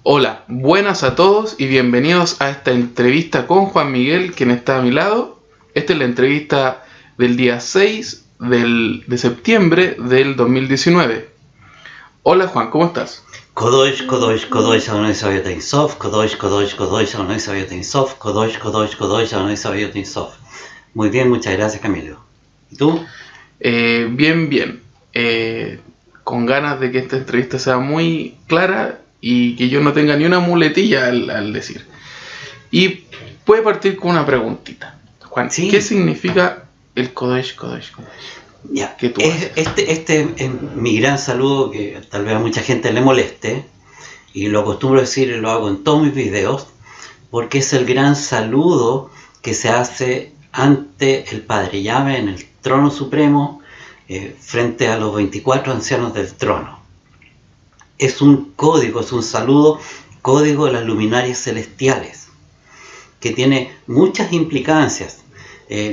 Hola, buenas a todos y bienvenidos a esta entrevista con Juan Miguel, quien está a mi lado. Esta es la entrevista del día 6 de septiembre del 2019. Hola Juan, ¿cómo estás? Kodosh, Kodosh, Kodosh, Adonai Sabaoth Sof, Kodosh, Kodosh, Kodosh, Adonai Sabaoth Sof, Kodosh, Kodosh, Kodosh, Adonai Sabaoth Sof. Muy bien, muchas gracias, Camilo. ¿Y tú? Bien. Con ganas de que esta entrevista sea muy clara y que yo no tenga ni una muletilla al decir. Y puede partir con una preguntita. Juan, Sí. ¿qué significa el Kodosh? Ya, ¿Qué tú haces? este es mi gran saludo que tal vez a mucha gente le moleste, y lo acostumbro a decir y lo hago en todos mis videos, porque es el gran saludo que se hace ante el Padre Yahvé en el trono supremo, frente a los 24 ancianos del trono. Es un código, es un saludo, código de las luminarias celestiales, que tiene muchas implicancias,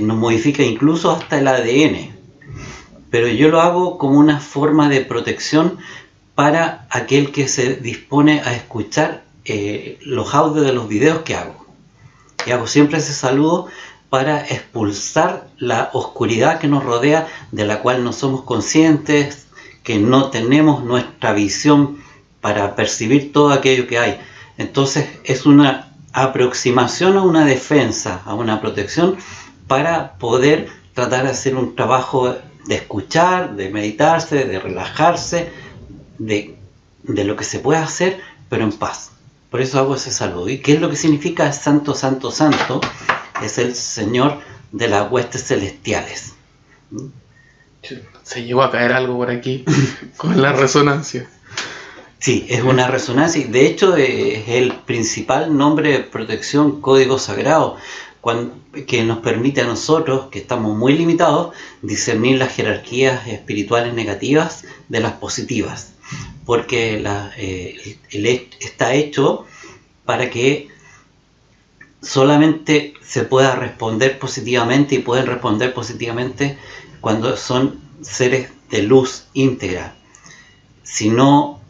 nos modifica incluso hasta el ADN, pero yo lo hago como una forma de protección para aquel que se dispone a escuchar los audios de los videos que hago. Y hago siempre ese saludo para expulsar la oscuridad que nos rodea, de la cual no somos conscientes, que no tenemos nuestra visión para percibir todo aquello que hay. Entonces es una aproximación a una defensa, a una protección, para poder tratar de hacer un trabajo de escuchar, de meditarse, de relajarse, de lo que se puede hacer, pero en paz. Por eso hago ese saludo. ¿Y qué es lo que significa Santo, Santo, Santo? Es el Señor de las huestes celestiales. Se llegó a caer algo por aquí con la resonancia. Sí, es una resonancia, y de hecho es el principal nombre de protección, código sagrado, que nos permite a nosotros, que estamos muy limitados, discernir las jerarquías espirituales negativas de las positivas, porque está hecho para que solamente se pueda responder positivamente, y pueden responder positivamente cuando son seres de luz íntegra. Si no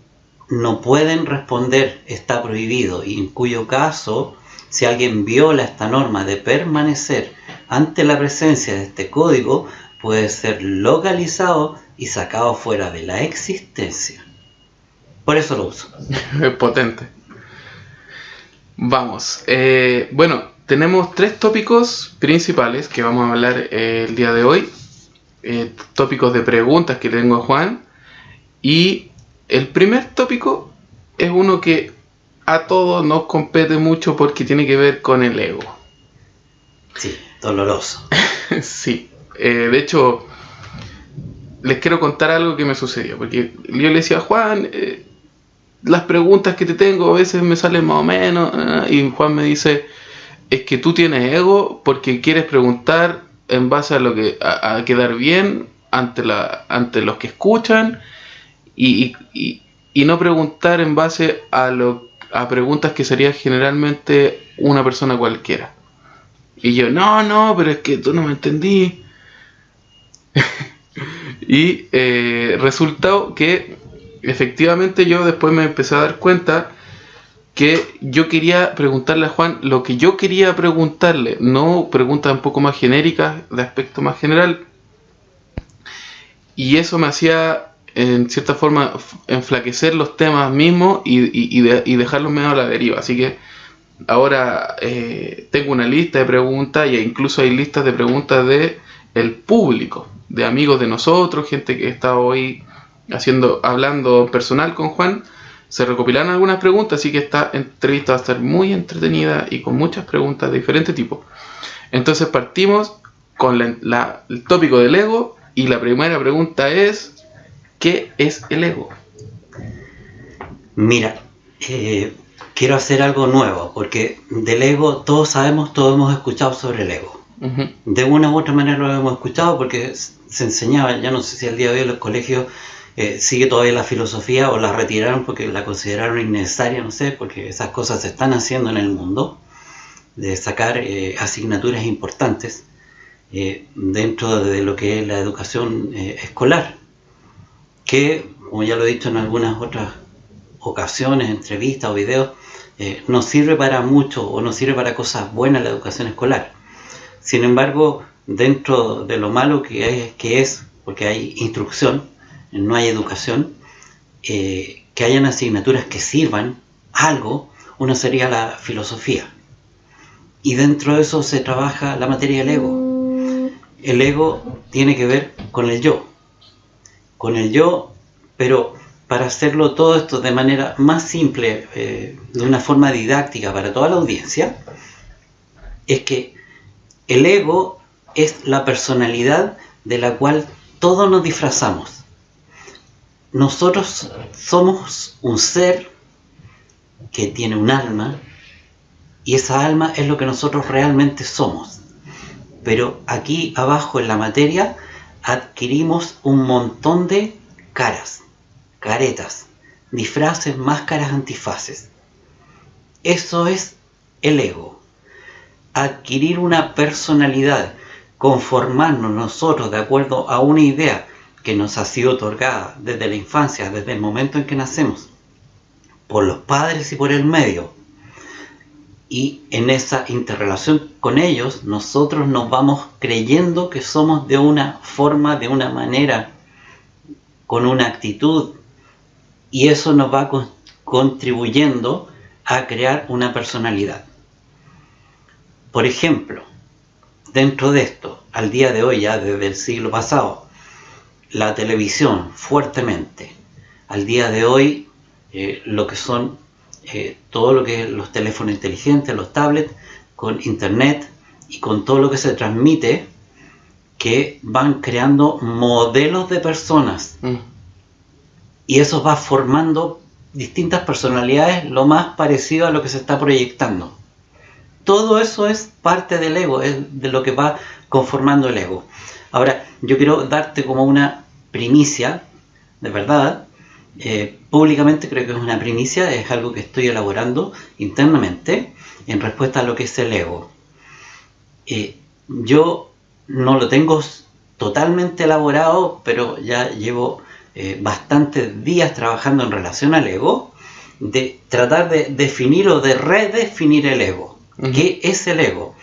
pueden responder, está prohibido, y en cuyo caso, si alguien viola esta norma de permanecer ante la presencia de este código, puede ser localizado y sacado fuera de la existencia. Por eso lo uso. Es potente. Vamos. Bueno, tenemos 3 tópicos principales que vamos a hablar el día de hoy. Tópicos de preguntas que tengo a Juan. Y el primer tópico es uno que a todos nos compete mucho porque tiene que ver con el ego. Sí, doloroso. Sí. De hecho, les quiero contar algo que me sucedió. Porque yo le decía a Juan, las preguntas que te tengo a veces me salen más o menos. Y Juan me dice, es que tú tienes ego porque quieres preguntar en base a lo que a quedar bien ante los que escuchan y no preguntar en base a preguntas que sería generalmente una persona cualquiera. Y yo, no, pero es que tú no me entendí. Y resultó que efectivamente yo después me empecé a dar cuenta que yo quería preguntarle a Juan lo que yo quería preguntarle, no preguntas un poco más genéricas, de aspecto más general. Y eso me hacía, en cierta forma, enflaquecer los temas mismos y dejarlos medio a la deriva. Así que ahora tengo una lista de preguntas, e incluso hay listas de preguntas de el público, de amigos de nosotros, gente que está hoy hablando personal con Juan. Se recopilan algunas preguntas, así que esta entrevista va a estar muy entretenida y con muchas preguntas de diferente tipo. Entonces partimos con el tópico del ego, y la primera pregunta es, ¿qué es el ego? Mira, quiero hacer algo nuevo, porque del ego todos sabemos, todos hemos escuchado sobre el ego. Uh-huh. De una u otra manera lo hemos escuchado, porque se enseñaba, ya no sé si al día de hoy en los colegios sigue todavía la filosofía, o la retiraron porque la consideraron innecesaria, no sé, porque esas cosas se están haciendo en el mundo, de sacar asignaturas importantes dentro de lo que es la educación escolar, que, como ya lo he dicho en algunas otras ocasiones, entrevistas o videos, no sirve para mucho o no sirve para cosas buenas la educación escolar. Sin embargo, dentro de lo malo que es porque hay instrucción, no hay educación, que hayan asignaturas que sirvan algo, una sería la filosofía. Y dentro de eso se trabaja la materia del ego. El ego tiene que ver con el yo. Con el yo, pero para hacerlo todo esto de manera más simple, de una forma didáctica para toda la audiencia, es que el ego es la personalidad de la cual todos nos disfrazamos. Nosotros somos un ser que tiene un alma, y esa alma es lo que nosotros realmente somos. Pero aquí abajo en la materia adquirimos un montón de caras, caretas, disfraces, máscaras, antifaces. Eso es el ego. Adquirir una personalidad, conformarnos nosotros de acuerdo a una idea que nos ha sido otorgada desde la infancia, desde el momento en que nacemos, por los padres y por el medio. Y en esa interrelación con ellos, nosotros nos vamos creyendo que somos de una forma, de una manera, con una actitud, y eso nos va contribuyendo a crear una personalidad. Por ejemplo, dentro de esto, al día de hoy, ya desde el siglo pasado, la televisión fuertemente. Al día de hoy, lo que son todo lo que es los teléfonos inteligentes, los tablets, con internet y con todo lo que se transmite, que van creando modelos de personas. Y eso va formando distintas personalidades, lo más parecido a lo que se está proyectando. Todo eso es parte del ego, es de lo que va conformando el ego. Ahora, yo quiero darte como una primicia, de verdad, públicamente creo que es una primicia, es algo que estoy elaborando internamente en respuesta a lo que es el ego. Yo no lo tengo totalmente elaborado, pero ya llevo bastantes días trabajando en relación al ego, de tratar de definir o de redefinir el ego. ¿Qué es el ego?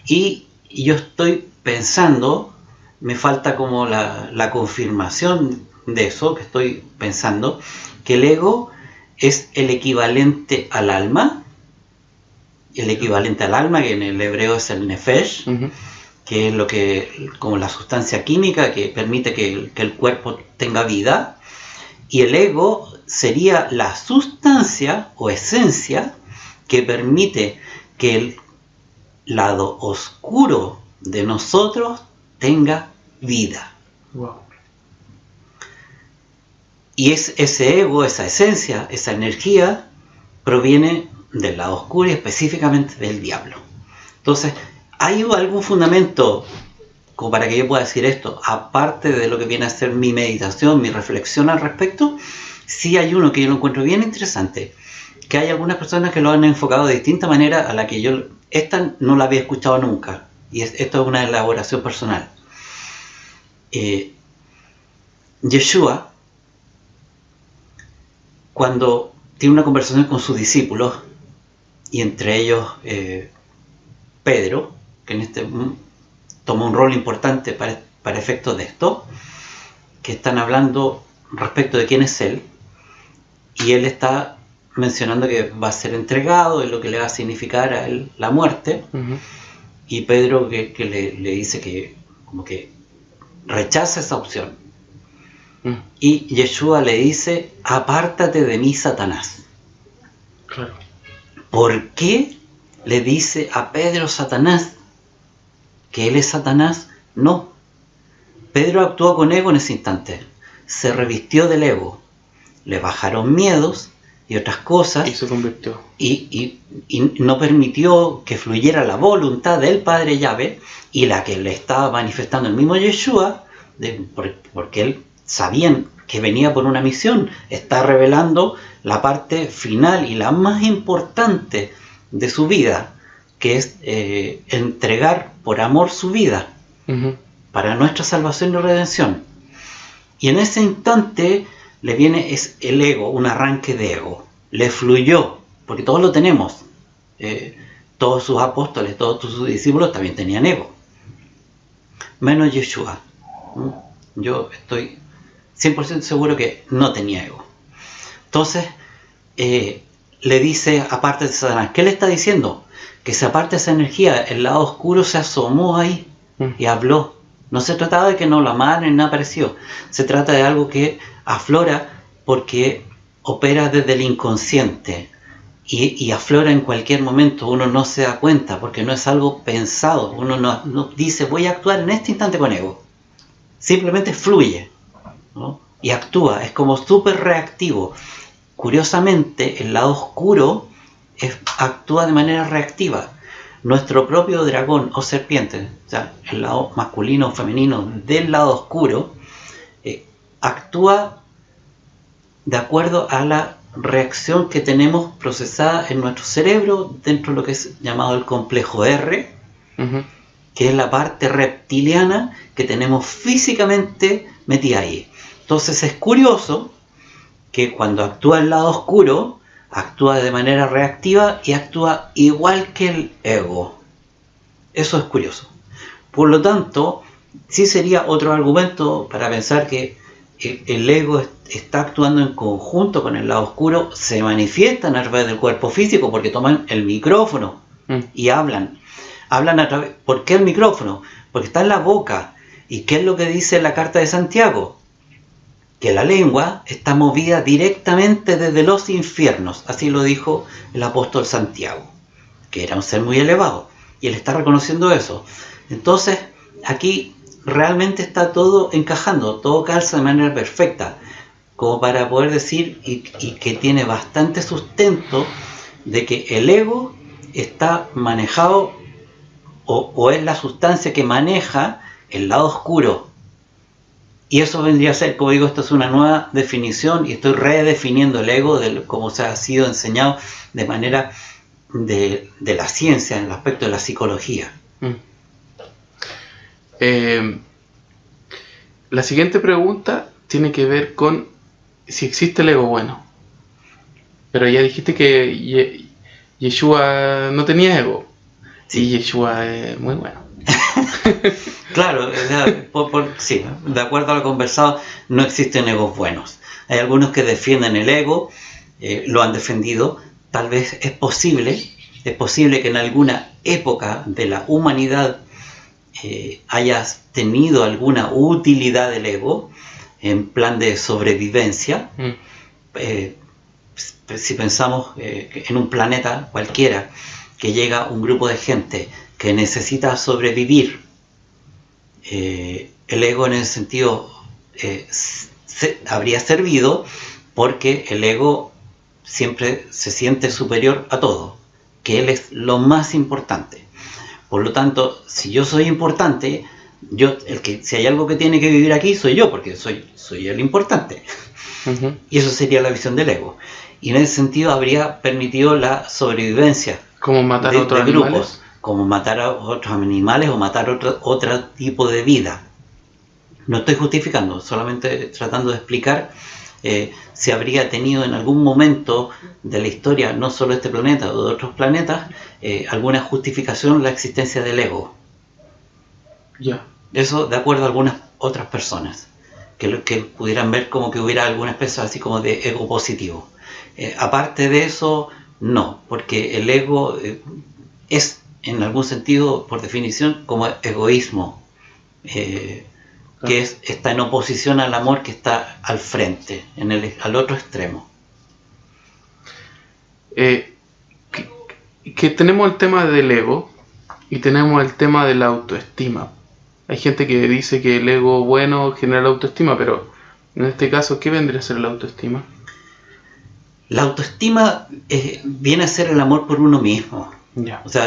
Y yo estoy pensando, me falta como la confirmación de eso, que estoy pensando, que el ego es el equivalente al alma, que en el hebreo es el nefesh, que es lo que, como la sustancia química que permite que el cuerpo tenga vida, y el ego sería la sustancia o esencia que permite que el lado oscuro de nosotros tenga vida. Wow. Y ese ego, esa esencia, esa energía, proviene del lado oscuro y específicamente del diablo. Entonces, ¿hay algún fundamento como para que yo pueda decir esto, aparte de lo que viene a ser mi meditación, mi reflexión al respecto? Sí hay uno que yo lo encuentro bien interesante, que hay algunas personas que lo han enfocado de distinta manera a la que yo, esta no la había escuchado nunca, y esto es una elaboración personal. Yeshua, cuando tiene una conversación con sus discípulos, y entre ellos Pedro, que en este toma un rol importante para efectos de esto, que están hablando respecto de quién es él, y él está mencionando que va a ser entregado, es lo que le va a significar a él la muerte, y Pedro que le dice que como que rechaza esa opción, y Yeshua le dice: apártate de mí, Satanás. Claro. ¿Por qué le dice a Pedro Satanás? ¿Que él es Satanás? No. Pedro actuó con ego en ese instante. Se revistió del ego. Le bajaron miedos y otras cosas. Y se convirtió. Y no permitió que fluyera la voluntad del Padre Yahvé y la que le estaba manifestando el mismo Yeshua, porque él sabía que venía por una misión. Está revelando la parte final y la más importante de su vida, que es entregar por amor su vida para nuestra salvación y redención. Y en ese instante le viene el ego, un arranque de ego. le fluyó, porque todos lo tenemos. Todos sus apóstoles, todos sus discípulos también tenían ego, menos Yeshua. Yo estoy 100% seguro que no tenía ego. Entonces le dice, aparte de Satanás, ¿qué le está diciendo? Que se aparte esa energía. El lado oscuro se asomó ahí y habló. No se trataba de que no lo amaran ni nada parecido. Se trata de algo que aflora porque opera desde el inconsciente y aflora en cualquier momento. Uno no se da cuenta porque no es algo pensado. Uno no dice voy a actuar en este instante con ego. Simplemente fluye, ¿no? Y actúa. Es como súper reactivo. Curiosamente, el lado oscuro actúa de manera reactiva. Nuestro propio dragón o serpiente, o sea, el lado masculino o femenino del lado oscuro, actúa de acuerdo a la reacción que tenemos procesada en nuestro cerebro dentro de lo que es llamado el complejo R, que es la parte reptiliana que tenemos físicamente metida ahí. Entonces es curioso que cuando actúa el lado oscuro, actúa de manera reactiva y actúa igual que el ego. Eso es curioso. Por lo tanto, sí sería otro argumento para pensar que el ego está actuando en conjunto con el lado oscuro, se manifiestan a través del cuerpo físico porque toman el micrófono y hablan. Hablan a través. ¿Por qué el micrófono? Porque está en la boca. ¿Y qué es lo que dice la carta de Santiago? Que la lengua está movida directamente desde los infiernos. Así lo dijo el apóstol Santiago, que era un ser muy elevado. Y él está reconociendo eso. Entonces, aquí realmente está todo encajando, todo calza de manera perfecta, como para poder decir, y que tiene bastante sustento, de que el ego está manejado, o es la sustancia que maneja el lado oscuro. Y eso vendría a ser, como digo, esto es una nueva definición y estoy redefiniendo el ego como se ha sido enseñado de manera de la ciencia, en el aspecto de la psicología. La siguiente pregunta tiene que ver con si existe el ego bueno. Pero ya dijiste que Yeshua no tenía ego. Sí, y Yeshua es muy bueno. Claro, sí, de acuerdo a lo conversado, no existen egos buenos. Hay algunos que defienden el ego, lo han defendido. Tal vez es posible que en alguna época de la humanidad hayas tenido alguna utilidad del ego en plan de sobrevivencia. Si pensamos en un planeta cualquiera que llega un grupo de gente que necesita sobrevivir, el ego en ese sentido habría servido, porque el ego siempre se siente superior a todo, que él es lo más importante. Por lo tanto, si yo soy importante, si hay algo que tiene que vivir aquí soy yo, porque soy el importante. Y eso sería la visión del ego. Y en ese sentido habría permitido la sobrevivencia. Como matar a otros grupos, animales. Como matar a otros animales o matar otro tipo de vida. No estoy justificando, solamente tratando de explicar si habría tenido en algún momento de la historia, no solo de este planeta o de otros planetas, alguna justificación la existencia del ego. Ya. Eso de acuerdo a algunas otras personas que pudieran ver como que hubiera alguna especie así como de ego positivo. Aparte de eso, no, porque el ego es en algún sentido, por definición, como egoísmo, que está en oposición al amor que está al frente, al otro extremo. Que tenemos el tema del ego y tenemos el tema de la autoestima. Hay gente que dice que el ego bueno genera la autoestima, pero en este caso, ¿qué vendría a ser la autoestima? La autoestima viene a ser el amor por uno mismo. Ya. O sea,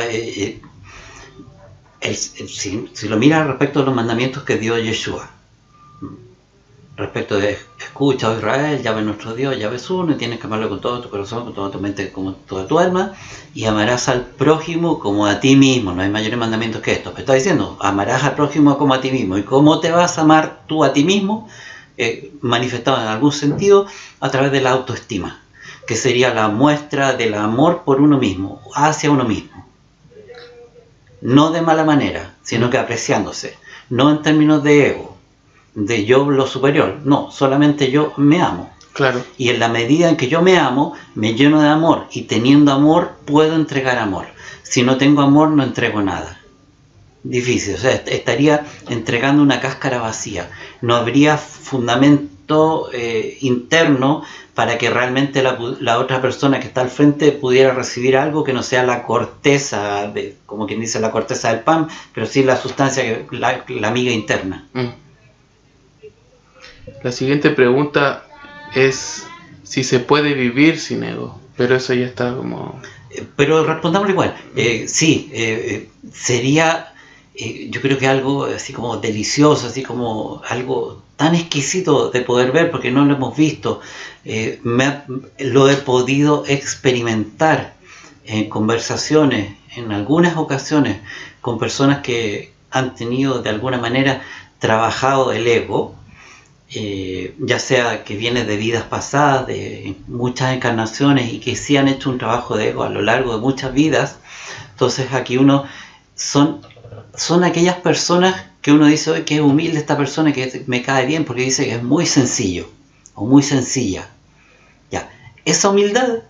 si lo miras respecto a los mandamientos que dio Yeshua, respecto de escucha, oh Israel, Yahvé nuestro Dios, Yahvé es uno, y tienes que amarlo con todo tu corazón, con toda tu mente, con toda tu alma, y amarás al prójimo como a ti mismo. No hay mayores mandamientos que estos. Pero está diciendo, amarás al prójimo como a ti mismo. ¿Y cómo te vas a amar tú a ti mismo? Manifestado en algún sentido a través de la autoestima. que sería la muestra del amor por uno mismo, hacia uno mismo. No de mala manera, sino que apreciándose. No en términos de ego, de yo lo superior. No, solamente yo me amo. Claro. Y en la medida en que yo me amo, me lleno de amor. Y teniendo amor, puedo entregar amor. Si no tengo amor, no entrego nada. Difícil, o sea, estaría entregando una cáscara vacía. No habría fundamento interno para que realmente la otra persona que está al frente pudiera recibir algo que no sea la corteza, como quien dice la corteza del pan, pero sí la sustancia, la miga interna. La siguiente pregunta es si se puede vivir sin ego, pero eso ya está como... Pero respondamos igual, sí, sería, yo creo que algo así como delicioso, así como algo tan exquisito de poder ver, porque no lo hemos visto. Lo he podido experimentar en conversaciones, en algunas ocasiones, con personas que han tenido de alguna manera trabajado el ego, ya sea que viene de vidas pasadas, de muchas encarnaciones, y que sí han hecho un trabajo de ego a lo largo de muchas vidas. Entonces aquí son aquellas personas que uno dice, oye, qué humilde esta persona, que me cae bien porque dice que es muy sencillo o muy sencilla. Ya, esa humildad,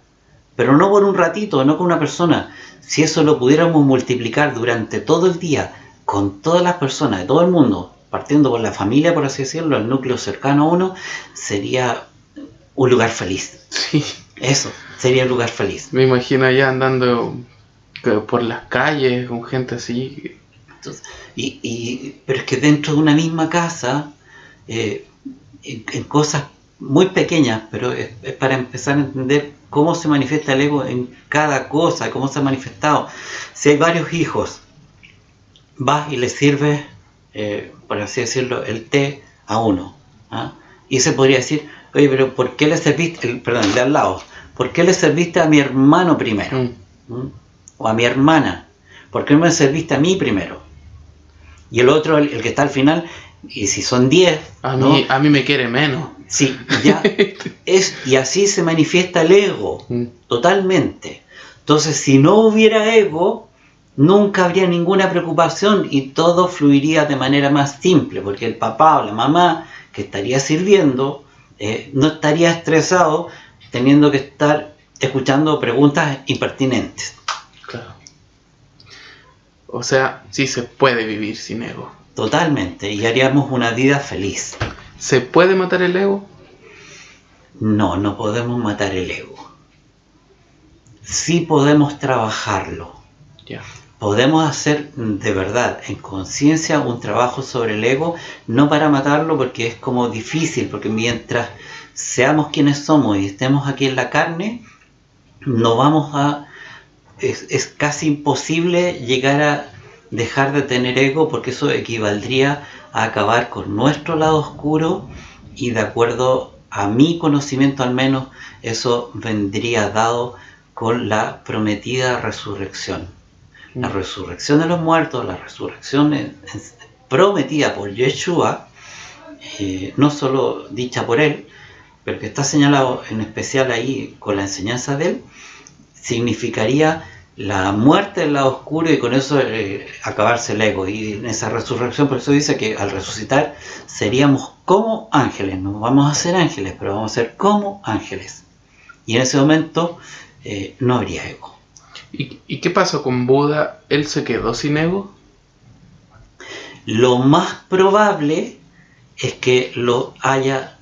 pero no por un ratito, no con una persona. Si eso lo pudiéramos multiplicar durante todo el día con todas las personas de todo el mundo, partiendo por la familia, por así decirlo, el núcleo cercano a uno, sería un lugar feliz. Sí. Eso, sería un lugar feliz. Me imagino allá andando por las calles con gente así. Entonces, pero es que dentro de una misma casa, en cosas muy pequeñas, pero es para empezar a entender cómo se manifiesta el ego en cada cosa, cómo se ha manifestado. Si hay varios hijos, vas y le sirves, por así decirlo, el té a uno, ¿ah? Y se podría decir, oye, pero ¿por qué le serviste, el de al lado, ¿por qué le serviste a mi hermano primero? O a mi hermana, ¿por qué no me serviste a mí primero? Y el otro, el que está al final, y si son 10, a mí me quiere menos. Sí, ya y así se manifiesta el ego, totalmente. Entonces, si no hubiera ego, nunca habría ninguna preocupación y todo fluiría de manera más simple, porque el papá o la mamá que estaría sirviendo no estaría estresado teniendo que estar escuchando preguntas impertinentes. Claro. O sea, sí se puede vivir sin ego. Totalmente, y haríamos una vida feliz. ¿Se puede matar el ego? No, no podemos matar el ego. Sí podemos trabajarlo. Yeah. Podemos hacer de verdad, en conciencia, un trabajo sobre el ego, no para matarlo porque es como difícil, porque mientras seamos quienes somos y estemos aquí en la carne, no vamos a... Es casi imposible llegar a dejar de tener ego, porque eso equivaldría a acabar con nuestro lado oscuro, y de acuerdo a mi conocimiento al menos, eso vendría dado con la prometida resurrección. La resurrección de los muertos, la resurrección prometida por Yeshua, no solo dicha por él, pero que está señalado en especial ahí con la enseñanza de él, significaría la muerte del lado oscuro y con eso acabarse el ego. Y en esa resurrección, por eso dice que al resucitar seríamos como ángeles. No vamos a ser ángeles, pero vamos a ser como ángeles. Y en ese momento no habría ego. ¿Y qué pasó con Buda? ¿Él se quedó sin ego? Lo más probable es que lo haya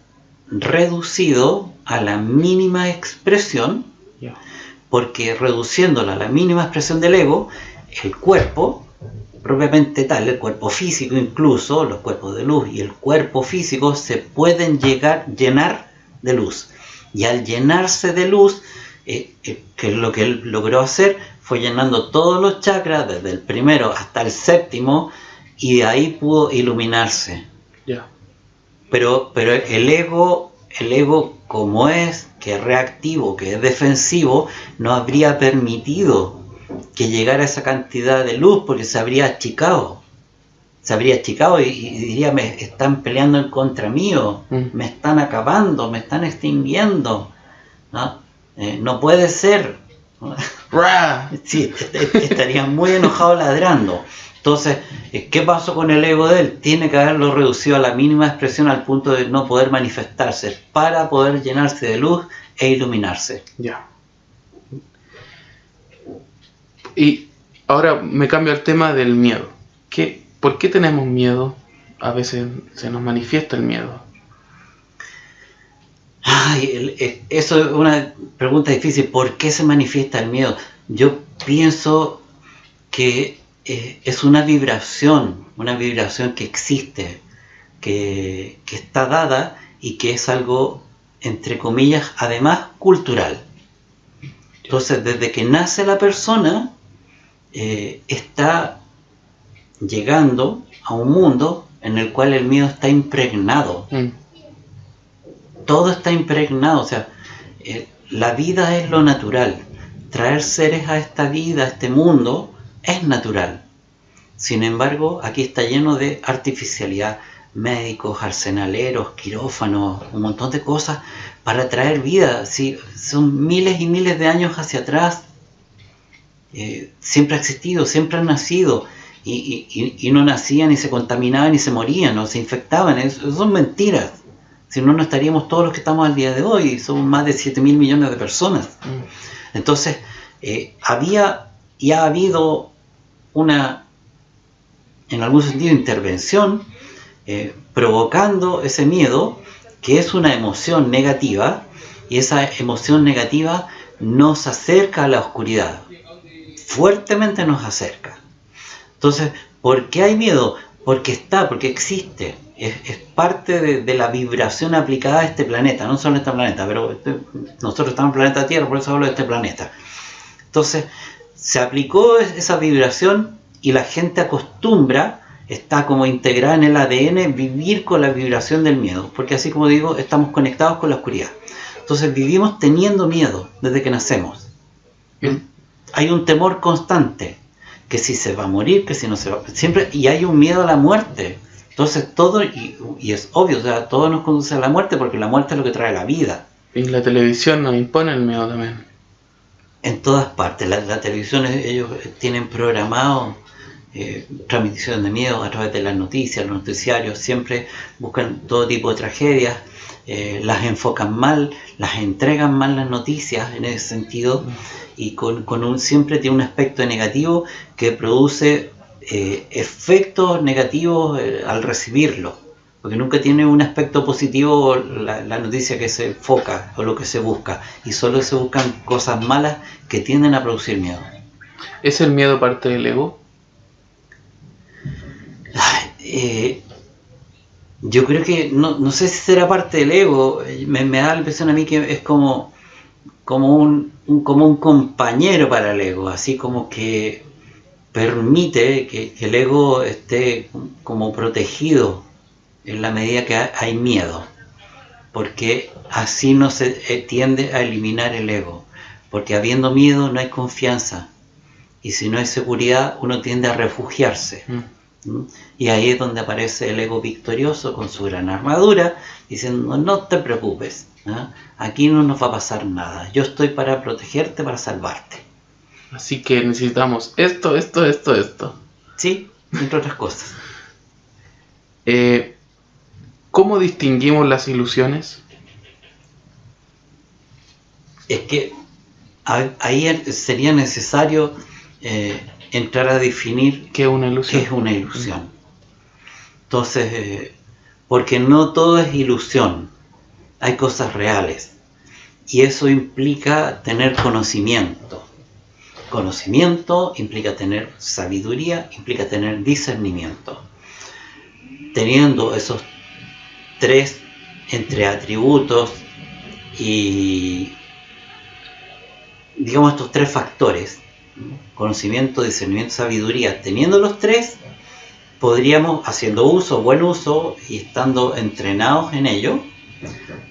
reducido a la mínima expresión, porque reduciéndola a la mínima expresión del ego, el cuerpo, propiamente tal, el cuerpo físico incluso, los cuerpos de luz y el cuerpo físico se pueden llenar de luz. Y al llenarse de luz, que lo que él logró hacer fue llenando todos los chakras, desde el primero hasta el séptimo, y de ahí pudo iluminarse. Yeah. Pero el ego como es, que es reactivo, que es defensivo, no habría permitido que llegara esa cantidad de luz, porque se habría achicado y diría, me están peleando en contra mío, me están acabando, me están extinguiendo, ¿no? no puede ser. Sí, estaría muy enojado ladrando. Entonces, ¿qué pasó con el ego de él? Tiene que haberlo reducido a la mínima expresión al punto de no poder manifestarse para poder llenarse de luz e iluminarse. Ya. Y ahora me cambio al tema del miedo. ¿Por qué tenemos miedo? A veces se nos manifiesta el miedo. Ay, eso es una pregunta difícil. ¿Por qué se manifiesta el miedo? Yo pienso que es una vibración que existe, que está dada y que es algo, entre comillas, además cultural. Entonces, desde que nace la persona, está llegando a un mundo en el cual el miedo está impregnado. Todo está impregnado, o sea, la vida es lo natural. Traer seres a esta vida, a este mundo, es natural. Sin embargo, aquí está lleno de artificialidad, médicos, arsenaleros, quirófanos, un montón de cosas para traer vida. Sí, son miles y miles de años hacia atrás. Siempre ha existido, siempre han nacido. Y no nacían, y se contaminaban, y se morían, o se infectaban. Eso son mentiras. Si no, no estaríamos todos los que estamos al día de hoy. Somos más de 7.000 millones de personas. Entonces, había y ha habido una, en algún sentido, intervención provocando ese miedo, que es una emoción negativa, y esa emoción negativa nos acerca a la oscuridad. Fuertemente nos acerca. Entonces, ¿por qué hay miedo? Porque existe. Es parte de la vibración aplicada a este planeta, no solo a este planeta, pero nosotros estamos en el planeta Tierra, por eso hablo de este planeta. Entonces, se aplicó esa vibración y la gente acostumbra, está como integrada en el ADN, vivir con la vibración del miedo, porque así como digo, estamos conectados con la oscuridad. Entonces vivimos teniendo miedo desde que nacemos. Hay un temor constante, que si se va a morir, que si no se va, siempre, y hay un miedo a la muerte. Entonces todo, y es obvio, o sea, todo nos conduce a la muerte, porque la muerte es lo que trae la vida. Y la televisión nos impone el miedo también. En todas partes, la televisión, ellos tienen programado transmisión de miedo a través de las noticias, los noticiarios siempre buscan todo tipo de tragedias, las enfocan mal, las entregan mal las noticias en ese sentido, y siempre tiene un aspecto negativo que produce efectos negativos al recibirlo, porque nunca tiene un aspecto positivo la noticia que se enfoca o lo que se busca, y solo se buscan cosas malas que tienden a producir miedo. ¿Es el miedo parte del ego? Yo creo que, no sé si será parte del ego, me da la impresión a mí que es como un compañero para el ego, así como que permite que el ego esté como protegido en la medida que hay miedo, porque así no se tiende a eliminar el ego, porque habiendo miedo no hay confianza, y si no hay seguridad uno tiende a refugiarse. Y ahí es donde aparece el ego victorioso con su gran armadura, diciendo: no te preocupes, aquí no nos va a pasar nada, yo estoy para protegerte, para salvarte. Así que necesitamos esto. Sí, entre otras cosas. ¿Cómo distinguimos las ilusiones? Es que ahí sería necesario entrar a definir ¿Qué es una ilusión? ¿Qué es una ilusión? Entonces, porque no todo es ilusión, hay cosas reales, y eso implica tener conocimiento. Conocimiento implica tener sabiduría, implica tener discernimiento. Teniendo esos tres entre atributos y, digamos, estos tres factores, conocimiento, discernimiento, sabiduría, teniendo los tres, podríamos, haciendo buen uso y estando entrenados en ello,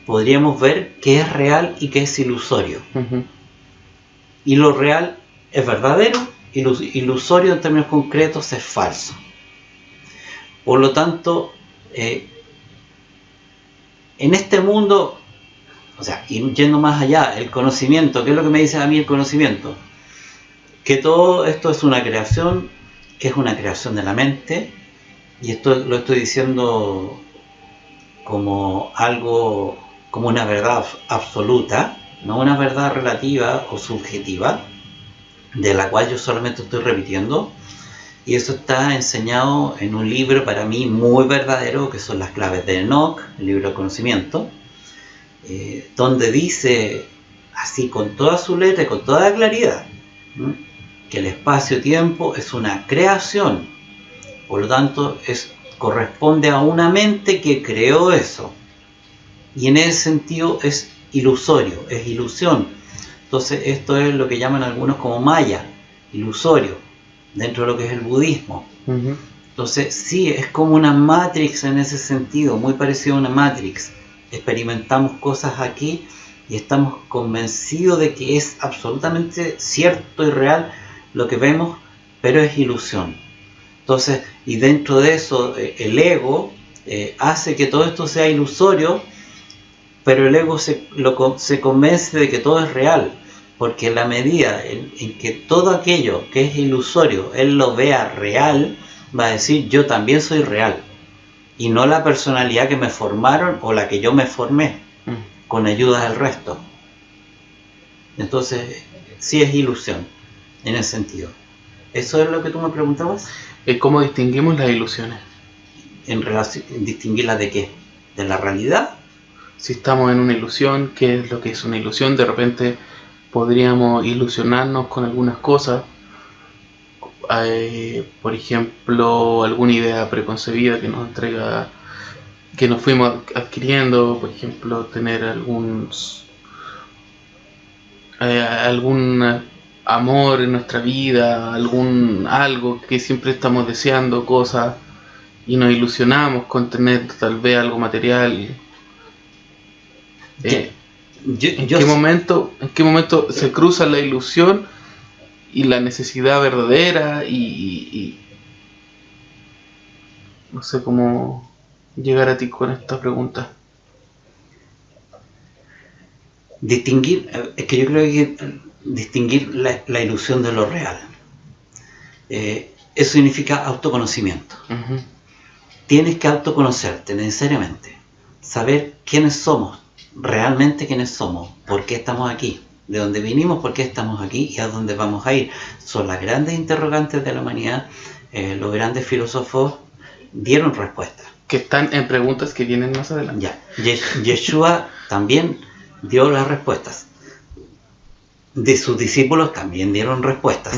podríamos ver qué es real y qué es ilusorio. Y lo real es verdadero, y lo ilusorio en términos concretos es falso. Por lo tanto, en este mundo, O sea, y yendo más allá, el conocimiento, ¿qué es lo que me dice a mí el conocimiento? Que todo esto es una creación, que es una creación de la mente, y esto lo estoy diciendo como algo, como una verdad absoluta, no una verdad relativa o subjetiva, de la cual yo solamente estoy repitiendo, y eso está enseñado en un libro para mí muy verdadero, que son las claves de Enoch, el libro del conocimiento, donde dice, así con toda su letra y con toda claridad, que el espacio-tiempo es una creación, por lo tanto corresponde a una mente que creó eso, y en ese sentido es ilusorio, es ilusión. Entonces esto es lo que llaman algunos como maya, ilusorio, dentro de lo que es el budismo. Uh-huh. Entonces sí, es como una Matrix en ese sentido, muy parecido a una Matrix. Experimentamos cosas aquí y estamos convencidos de que es absolutamente cierto y real lo que vemos, pero es ilusión. Entonces, y dentro de eso, el ego hace que todo esto sea ilusorio, pero el ego se convence de que todo es real, porque en la medida en que todo aquello que es ilusorio, él lo vea real, va a decir, yo también soy real, y no la personalidad que me formaron o la que yo me formé, con ayuda del resto. Entonces, sí es ilusión, en ese sentido. ¿Eso es lo que tú me preguntabas? ¿Cómo distinguimos las ilusiones? En relación, ¿distinguirlas de qué? ¿De la realidad? Si estamos en una ilusión, ¿qué es lo que es una ilusión? De repente podríamos ilusionarnos con algunas cosas, por ejemplo, alguna idea preconcebida que nos entrega, que nos fuimos adquiriendo, por ejemplo, tener algún amor en nuestra vida, algo que siempre estamos deseando, cosas, y nos ilusionamos con tener tal vez algo material. ¿En qué momento se cruza la ilusión y la necesidad verdadera? Y no sé cómo llegar a ti con esta pregunta. Distinguir, es que yo creo que distinguir la ilusión de lo real. Eso significa autoconocimiento. Uh-huh. Tienes que autoconocerte necesariamente, saber quiénes somos, realmente quiénes somos, por qué estamos aquí, de dónde vinimos, por qué estamos aquí y a dónde vamos a ir. Son las grandes interrogantes de la humanidad. Los grandes filósofos dieron respuestas. Que están en preguntas que vienen más adelante. Ya. Yeshua también dio las respuestas. De sus discípulos también dieron respuestas.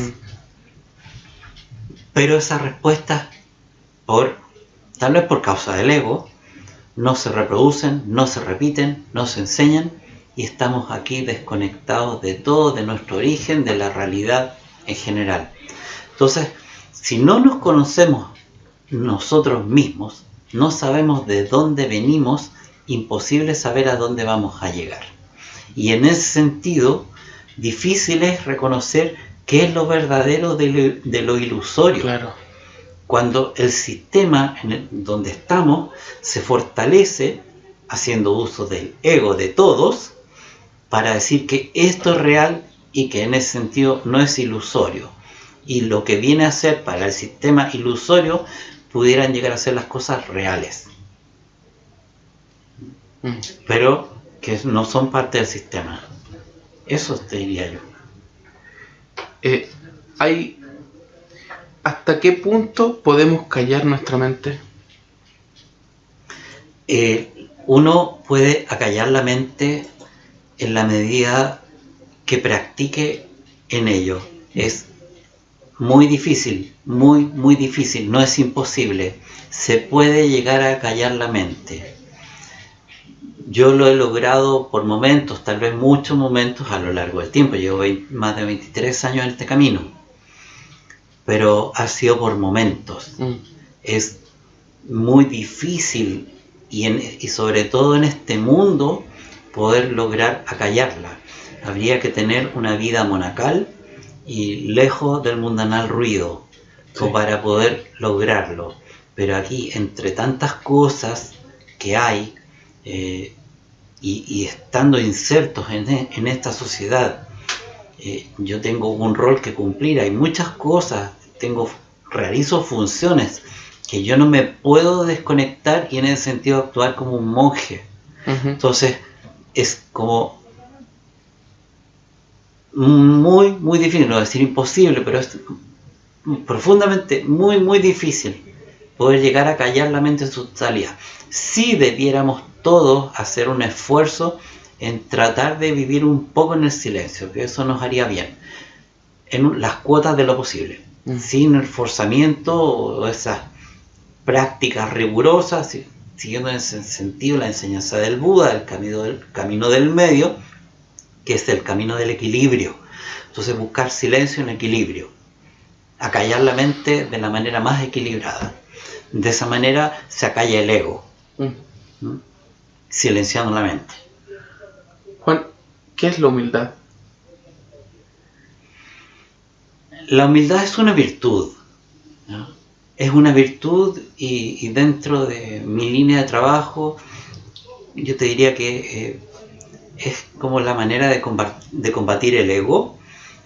Pero esas respuestas, tal vez por causa del ego, no se reproducen, no se repiten, no se enseñan, y estamos aquí desconectados de todo, de nuestro origen, de la realidad en general. Entonces, si no nos conocemos nosotros mismos, no sabemos de dónde venimos, imposible saber a dónde vamos a llegar. Y en ese sentido, difícil es reconocer qué es lo verdadero de lo ilusorio. Claro. Cuando el sistema donde estamos se fortalece haciendo uso del ego de todos para decir que esto es real y que en ese sentido no es ilusorio. Y lo que viene a ser para el sistema ilusorio pudieran llegar a ser las cosas reales. Pero que no son parte del sistema. Eso te diría yo. ¿Hasta qué punto podemos callar nuestra mente? Uno puede acallar la mente en la medida que practique en ello. Es muy difícil, muy difícil, no es imposible. Se puede llegar a callar la mente. Yo lo he logrado por momentos, tal vez muchos momentos a lo largo del tiempo. Llevo más de 23 años en este camino. Pero ha sido por momentos. Es muy difícil y sobre todo en este mundo poder lograr acallarla. Habría que tener una vida monacal y lejos del mundanal ruido, sí, para poder lograrlo. Pero aquí, entre tantas cosas que hay, y estando insertos en esta sociedad, yo tengo un rol que cumplir, hay muchas cosas, realizo funciones que yo no me puedo desconectar y en ese sentido actuar como un monje. Entonces es como muy, muy difícil, no decir imposible, pero es profundamente muy, muy difícil poder llegar a callar la mente en su totalidad. Sí debiéramos todos hacer un esfuerzo en tratar de vivir un poco en el silencio, que eso nos haría bien, en las cuotas de lo posible, sin el forzamiento o esas prácticas rigurosas, siguiendo en ese sentido la enseñanza del Buda, el camino del medio, que es el camino del equilibrio. Entonces buscar silencio en equilibrio, acallar la mente de la manera más equilibrada. De esa manera se acalla el ego, silenciando la mente. Juan, ¿qué es la humildad? La humildad es una virtud, ¿no? Es una virtud y dentro de mi línea de trabajo yo te diría que es como la manera de combatir el ego,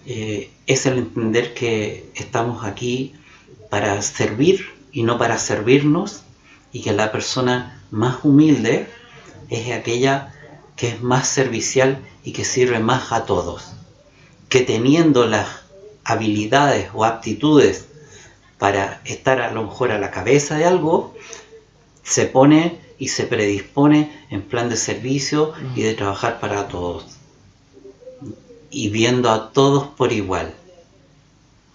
es el entender que estamos aquí para servir y no para servirnos, y que la persona más humilde es aquella que es más servicial y que sirve más a todos, que teniendo las habilidades o aptitudes para estar a lo mejor a la cabeza de algo, se pone y se predispone en plan de servicio y de trabajar para todos, y viendo a todos por igual,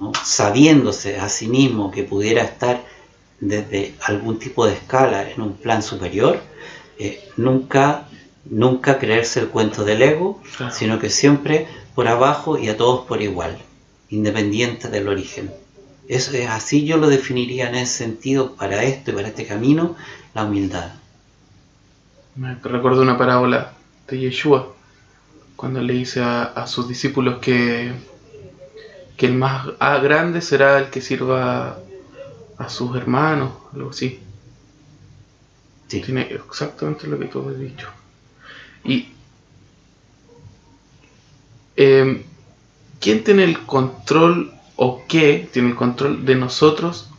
¿no? Sabiéndose a sí mismo que pudiera estar desde algún tipo de escala en un plan superior, nunca creerse el cuento del ego, claro, sino que siempre por abajo y a todos por igual, independiente del origen. Eso es así, yo lo definiría en ese sentido para esto y para este camino, la humildad. Me recuerdo una parábola de Yeshua, cuando le dice a sus discípulos que el más grande será el que sirva a sus hermanos, algo así. Sí. Tiene exactamente lo que tú has dicho. Y ¿quién tiene el control o qué tiene el control de nosotros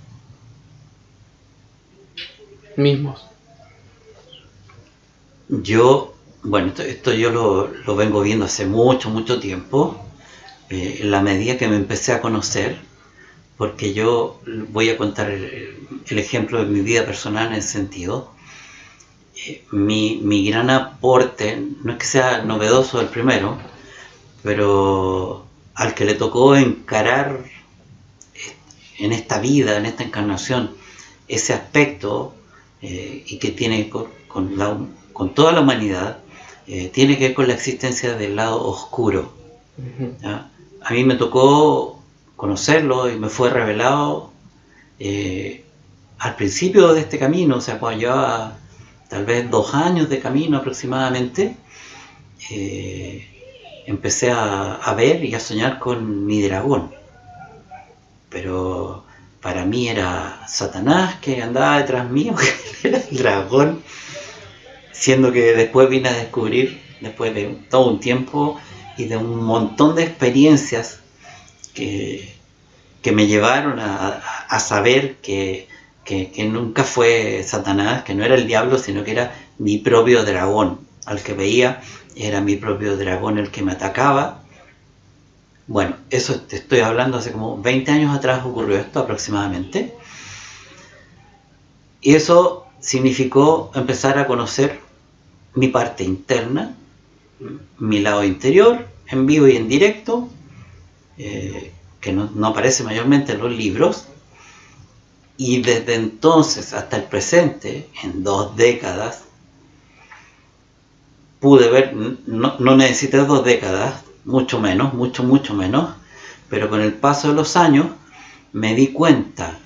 mismos? Esto yo lo vengo viendo hace mucho tiempo, en la medida que me empecé a conocer, porque yo voy a contar el ejemplo de mi vida personal en ese sentido. Mi gran aporte, no es que sea novedoso el primero, pero al que le tocó encarar en esta vida, en esta encarnación, ese aspecto, y que tiene con toda la humanidad, tiene que ver con la existencia del lado oscuro. ¿Ya? A mí me tocó conocerlo y me fue revelado al principio de este camino, o sea, cuando llevaba tal vez 2 años de camino aproximadamente, empecé a ver y a soñar con mi dragón. Pero para mí era Satanás que andaba detrás mío, que era el dragón, siendo que después vine a descubrir, después de todo un tiempo y de un montón de experiencias que me llevaron a saber que nunca fue Satanás, que no era el diablo, sino que era mi propio dragón. Al que veía era mi propio dragón el que me atacaba. Bueno, eso te estoy hablando hace como 20 años atrás ocurrió esto aproximadamente. Y eso significó empezar a conocer mi parte interna, mi lado interior, en vivo y en directo, que no aparece mayormente en los libros. Y desde entonces hasta el presente, en 2 décadas, pude ver, no necesité 2 décadas, mucho menos, mucho menos, pero con el paso de los años me di cuenta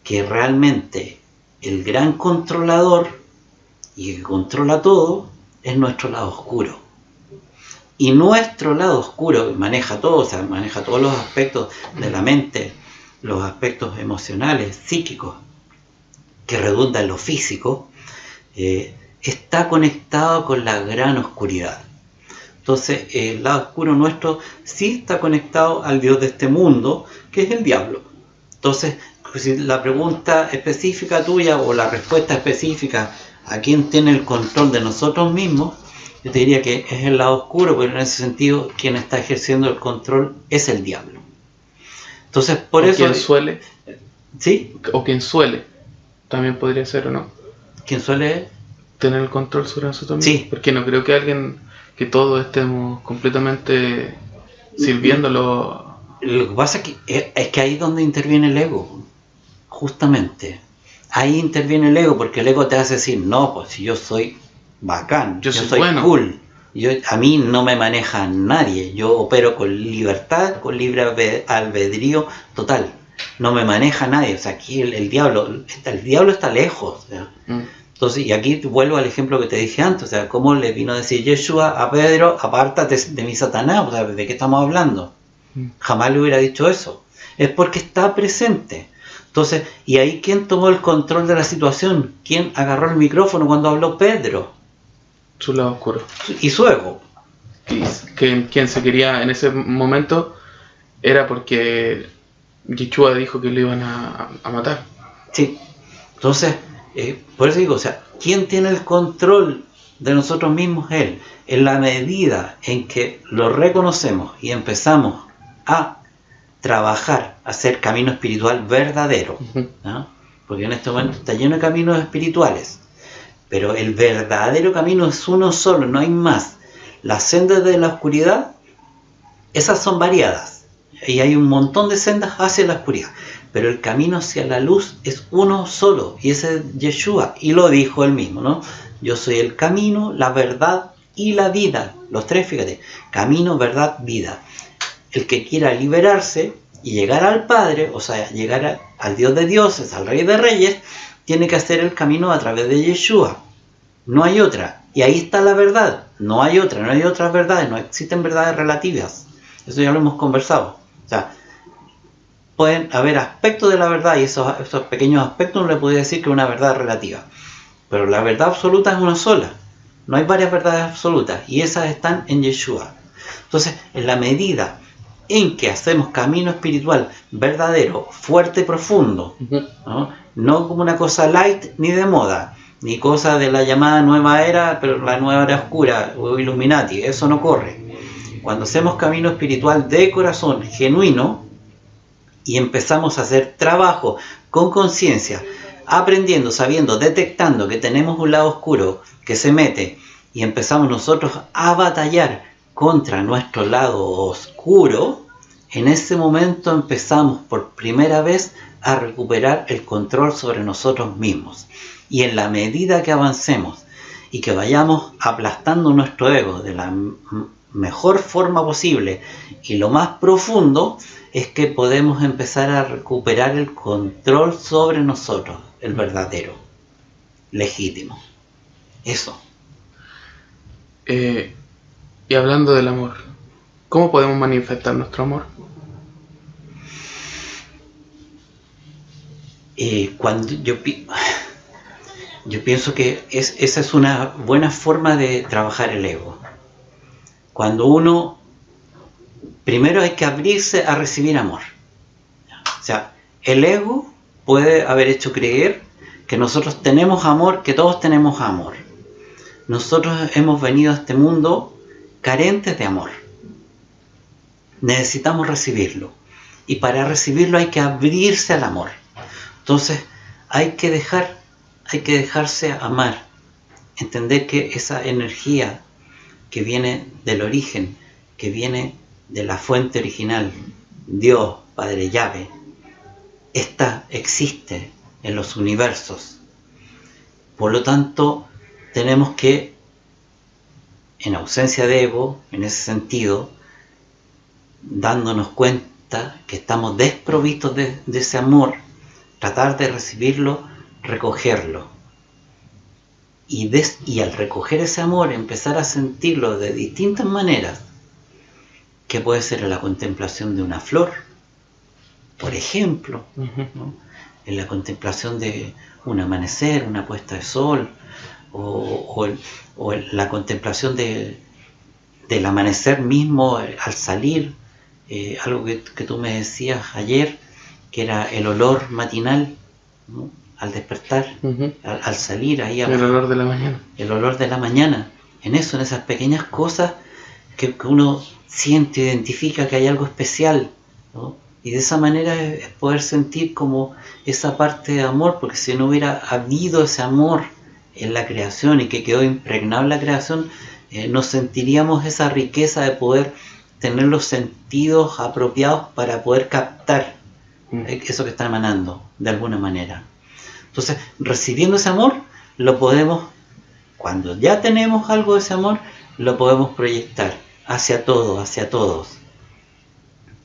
que realmente el gran controlador y que controla todo es nuestro lado oscuro. Y nuestro lado oscuro maneja todo, o sea, maneja todos los aspectos de la mente, los aspectos emocionales, psíquicos, que redunda en lo físico, es está conectado con la gran oscuridad. Entonces, el lado oscuro nuestro sí está conectado al Dios de este mundo, que es el diablo. Entonces, si la pregunta específica tuya o la respuesta específica a quién tiene el control de nosotros mismos, yo te diría que es el lado oscuro, pero en ese sentido quien está ejerciendo el control es el diablo. Entonces, por o eso... quien suele, ¿Sí? o quien suele, también podría ser, ¿o no? ¿Quién suele? Tener el control sobre nosotros mismos. Sí. Porque no creo que alguien, que todos estemos completamente sirviéndolo. Lo que pasa es que ahí es donde interviene el ego, justamente. Ahí interviene el ego, porque el ego te hace decir, no, pues si yo soy bacán, Yo yo soy soy bueno. cool, a mí no me maneja nadie, yo opero con libertad, con libre albedrío total, no me maneja nadie. O sea, aquí el diablo está lejos, o sea. Entonces, y aquí vuelvo al ejemplo que te dije antes, o sea, cómo le vino a decir Yeshua a Pedro, apártate de mi Satanás, o sea, ¿de qué estamos hablando? Jamás le hubiera dicho eso. Es porque está presente. Entonces, ¿y ahí quién tomó el control de la situación? ¿Quién agarró el micrófono cuando habló Pedro? Su lado oscuro. Y su ego. Y quien se quería en ese momento era porque Yeshua dijo que lo iban a matar. Sí. Entonces, por eso digo, o sea, ¿quién tiene el control de nosotros mismos? Él. En la medida en que lo reconocemos y empezamos a trabajar, a hacer camino espiritual verdadero, ¿no? Porque en este momento está lleno de caminos espirituales, pero el verdadero camino es uno solo, no hay más. Las sendas de la oscuridad, esas son variadas, y hay un montón de sendas hacia la oscuridad, pero el camino hacia la luz es uno solo, y ese es Yeshua, y lo dijo él mismo, ¿no? Yo soy el camino, la verdad y la vida. Los tres, fíjate, camino, verdad, vida. El que quiera liberarse y llegar al Padre, o sea, llegar al Dios de dioses, al Rey de reyes, tiene que hacer el camino a través de Yeshua. No hay otra. Y ahí está la verdad. No hay otra, no hay otras verdades, no existen verdades relativas. Eso ya lo hemos conversado. O sea, pueden haber aspectos de la verdad y esos pequeños aspectos no le podría decir que es una verdad relativa. Pero la verdad absoluta es una sola. No hay varias verdades absolutas y esas están en Yeshua. Entonces, en la medida en que hacemos camino espiritual verdadero, fuerte, profundo, no como una cosa light ni de moda, ni cosa de la llamada nueva era, pero la nueva era oscura o Illuminati, eso no corre. Cuando hacemos camino espiritual de corazón genuino y empezamos a hacer trabajo con conciencia, aprendiendo, sabiendo, detectando que tenemos un lado oscuro que se mete y empezamos nosotros a batallar contra nuestro lado oscuro, en ese momento empezamos por primera vez a recuperar el control sobre nosotros mismos. Y en la medida que avancemos y que vayamos aplastando nuestro ego de la mejor forma posible y lo más profundo, es que podemos empezar a recuperar el control sobre nosotros, el verdadero, legítimo. Eso. Y hablando del amor, ¿cómo podemos manifestar nuestro amor? Cuando yo pienso que esa es una buena forma de trabajar el ego. Cuando uno, primero hay que abrirse a recibir amor. O sea, el ego puede haber hecho creer que nosotros tenemos amor, que todos tenemos amor. Nosotros hemos venido a este mundo carentes de amor. Necesitamos recibirlo. Y para recibirlo hay que abrirse al amor. Entonces hay que dejarse amar. Entender que esa energía que viene del origen, que viene de la fuente original, Dios, Padre Yahvé, existe en los universos. Por lo tanto, tenemos que, en ausencia de ego, en ese sentido, dándonos cuenta que estamos desprovistos de ese amor, tratar de recibirlo, recogerlo. Y al recoger ese amor, empezar a sentirlo de distintas maneras, que puede ser en la contemplación de una flor, por ejemplo, ¿no? En la contemplación de un amanecer, una puesta de sol, la contemplación del amanecer mismo al salir, algo que tú me decías ayer, que era el olor matinal, ¿no? Al despertar, al salir ahí el olor de la mañana. El olor de la mañana, en esas pequeñas cosas que uno siente, identifica que hay algo especial, ¿no? Y de esa manera es poder sentir como esa parte de amor, porque si no hubiera habido ese amor en la creación y que quedó impregnado en la creación, no sentiríamos esa riqueza de poder tener los sentidos apropiados para poder captar eso que está emanando de alguna manera. Entonces, recibiendo ese amor, lo podemos, cuando ya tenemos algo de ese amor, lo podemos proyectar hacia todo, hacia todos.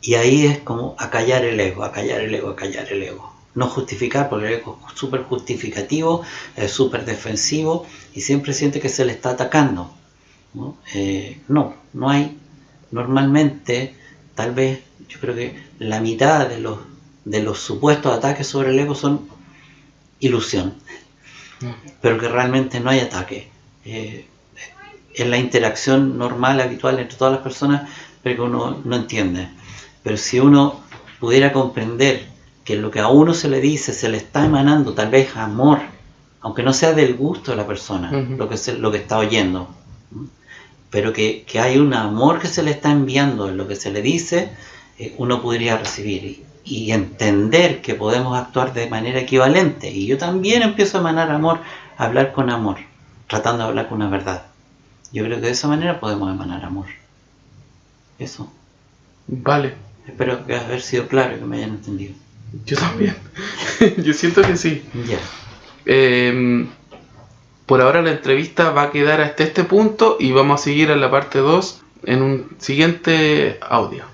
Y ahí es como acallar el ego, acallar el ego, acallar el ego. No justificar, porque el ego es súper justificativo, es súper defensivo y siempre siente que se le está atacando, ¿no? No hay. Normalmente, tal vez, yo creo que la mitad de los supuestos ataques sobre el ego son ilusión, pero que realmente no hay ataque. Es la interacción normal, habitual entre todas las personas, pero que uno no entiende. Pero si uno pudiera comprender que lo que a uno se le dice, se le está emanando tal vez amor, aunque no sea del gusto de la persona, lo que está oyendo, pero que hay un amor que se le está enviando en lo que se le dice, uno podría recibir y entender que podemos actuar de manera equivalente. Y yo también empiezo a emanar amor, a hablar con amor, tratando de hablar con una verdad. Yo creo que de esa manera podemos emanar amor. Eso. Vale. Espero que haber sido claro y que me hayan entendido. Yo también. Yo siento que sí. Ya. Por ahora la entrevista va a quedar hasta este punto y vamos a seguir en la parte 2 en un siguiente audio.